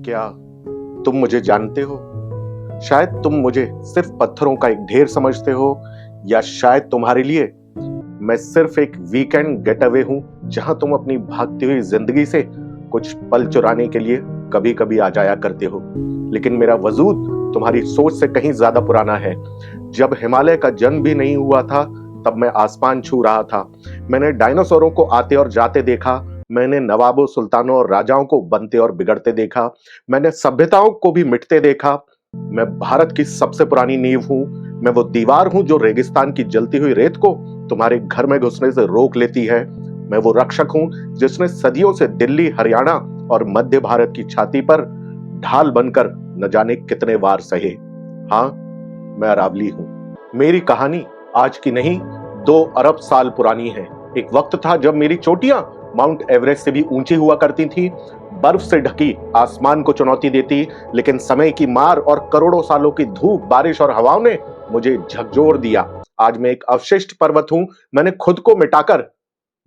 क्या तुम मुझे जानते हो? शायद तुम मुझे सिर्फ पत्थरों का एक ढेर समझते हो, या शायद तुम्हारे लिए मैं सिर्फ एक वीकेंड गेटअवे हूं जहां तुम अपनी भागती हुई जिंदगी से कुछ पल चुराने के लिए कभी कभी आ जाया करते हो। लेकिन मेरा वजूद तुम्हारी सोच से कहीं ज्यादा पुराना है। जब हिमालय का जन्म भी नहीं हुआ था तब मैं आसमान छू रहा था। मैंने डायनासोरों को आते और जाते देखा। मैंने नवाबों, सुल्तानों और राजाओं को बनते और बिगड़ते देखा। मैंने सभ्यताओं को भी मिटते देखा। मैं भारत की सबसे पुरानी नींव हूं। मैं वो दीवार हूं जो रेगिस्तान की जलती हुई रेत को तुम्हारे घर में घुसने से रोक लेती है। मैं वो रक्षक हूं जिसने सदियों से दिल्ली, हरियाणा और मध्य भारत की छाती पर ढाल बनकर न जाने कितने वार सहे। हाँ, मैं अरावली हूं। मेरी कहानी आज की नहीं, 2 अरब साल पुरानी है। एक वक्त था जब मेरी चोटियां माउंट एवरेस्ट से भी ऊंची हुआ करती थी, बर्फ से ढकी आसमान को चुनौती देती। लेकिन समय की मार और करोड़ों सालों की धूप, बारिश और हवाओं ने मुझे झकझोर दिया। आज मैं एक अवशिष्ट पर्वत हूं। मैंने खुद को मिटाकर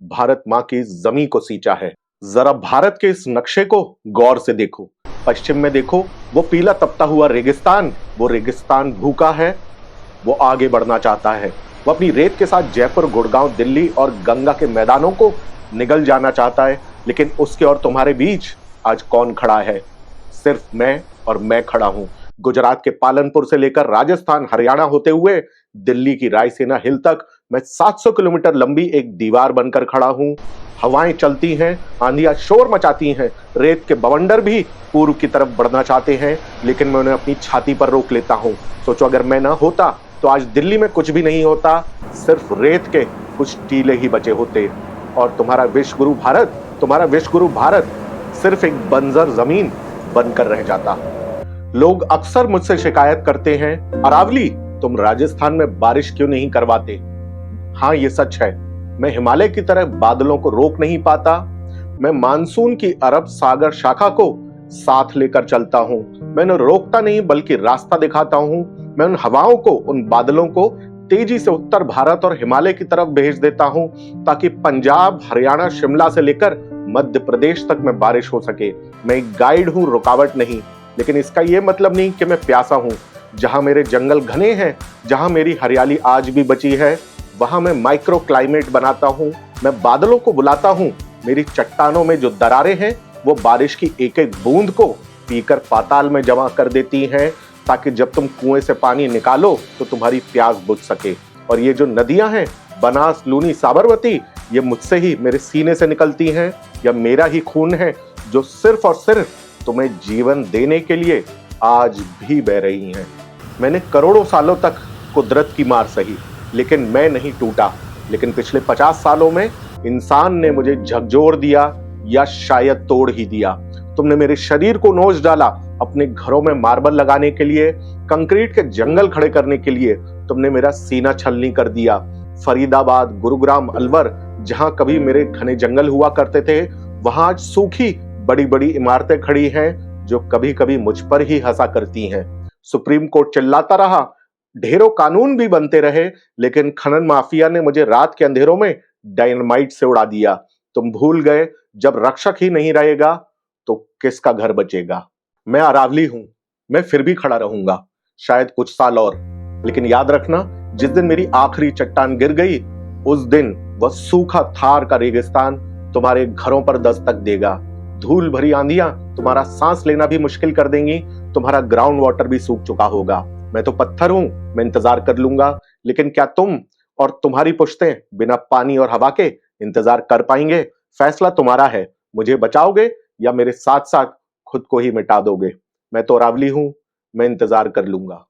भारत मां की जमीन को सींचा है। जरा भारत के इस नक्शे को गौर से देखो। पश्चिम में देखो, वो पीला तपता हुआ रेगिस्तान। वो रेगिस्तान भूखा है, वो आगे बढ़ना चाहता है। वो अपनी रेत के साथ जयपुर, गुड़गांव, दिल्ली और गंगा के मैदानों को निगल जाना चाहता है। लेकिन उसके और तुम्हारे बीच आज कौन खड़ा है? सिर्फ मैं, और मैं खड़ा हूं। गुजरात के पालनपुर से लेकर राजस्थान, हरियाणा होते हुए दिल्ली की रायसीना हिल तक मैं 700 किलोमीटर लंबी एक दीवार बनकर खड़ा हूं। हवाएं चलती हैं, आंधियां शोर मचाती हैं, रेत के बवंडर भी पूर्व की तरफ बढ़ना चाहते हैं, लेकिन मैं उन्हें अपनी छाती पर रोक लेता हूं। सोचो, अगर मैं ना होता तो आज दिल्ली में कुछ भी नहीं होता, सिर्फ रेत के कुछ टीले ही बचे होते। और तुम्हारा विश्व गुरु भारत सिर्फ एक बंजर जमीन बनकर रह जाता। लोग अक्सर मुझसे शिकायत करते हैं, अरावली, तुम राजस्थान में बारिश क्यों नहीं करवाते? हाँ, ये सच है। मैं हिमालय की तरह बादलों को रोक नहीं पाता। मैं मानसून की अरब सागर शाखा को साथ लेकर चलता हूं। मैं उन्हें रोकता नहीं बल्कि रास्ता दिखाता हूं। मैं उन हवाओं को, उन बादलों को तेजी से उत्तर भारत और हिमालय की तरफ भेज देता हूं, ताकि पंजाब, हरियाणा, शिमला से लेकर मध्य प्रदेश तक में बारिश हो सके। मैं एक गाइड हूं, रुकावट नहीं। लेकिन इसका यह मतलब नहीं कि मैं प्यासा हूं। जहां मेरे जंगल घने हैं, जहां मेरी हरियाली आज भी बची है, वहां मैं माइक्रो क्लाइमेट बनाता हूं। मैं बादलों को बुलाता हूं। मेरी चट्टानों में जो दरारें हैं वो बारिश की एक एक बूंद को पीकर पाताल में जमा कर देती हैं, ताकि जब तुम कुएं से पानी निकालो तो तुम्हारी प्यास बुझ सके। और ये जो नदियां हैं, बनास, लूनी, साबरमती, ये मुझसे ही, मेरे सीने से निकलती हैं। या मेरा ही खून है जो सिर्फ और सिर्फ तुम्हें जीवन देने के लिए आज भी बह रही हैं। मैंने करोड़ों सालों तक कुदरत की मार सही, लेकिन मैं नहीं टूटा। लेकिन पिछले 50 सालों में इंसान ने मुझे झकझोर दिया, या शायद तोड़ ही दिया। तुमने मेरे शरीर को नोच डाला अपने घरों में मार्बल लगाने के लिए, कंक्रीट के जंगल खड़े करने के लिए। तुमने मेरा सीना छलनी कर दिया। फरीदाबाद, गुरुग्राम, अलवर, जहां कभी मेरे घने जंगल हुआ करते थे, वहां आज सूखी बड़ी बड़ी इमारतें खड़ी हैं जो कभी कभी मुझ पर ही हंसा करती हैं। सुप्रीम कोर्ट चिल्लाता रहा, ढेरों कानून भी बनते रहे, लेकिन खनन माफिया ने मुझे रात के अंधेरों में डायनामाइट से उड़ा दिया। तुम भूल गए, जब रक्षक ही नहीं रहेगा तो किसका घर बचेगा? मैं अरावली हूं। मैं फिर भी खड़ा रहूंगा, शायद कुछ साल और। लेकिन याद रखना, जिस दिन मेरी आखिरी चट्टान गिर गई, उस दिन वह सूखा थार का रेगिस्तान तुम्हारे घरों पर दस्तक देगा। धूल भरी आंधियां तुम्हारा सांस लेना भी मुश्किल कर देंगी। तुम्हारा ग्राउंड वाटर भी सूख चुका होगा। मैं तो पत्थर हूं, मैं इंतजार कर लूंगा। लेकिन क्या तुम और तुम्हारी पुश्तें बिना पानी और हवा के इंतजार कर पाएंगे? फैसला तुम्हारा है। मुझे बचाओगे या मेरे साथ साथ खुद को ही मिटा दोगे? मैं तो अरावली हूं, मैं इंतजार कर लूंगा।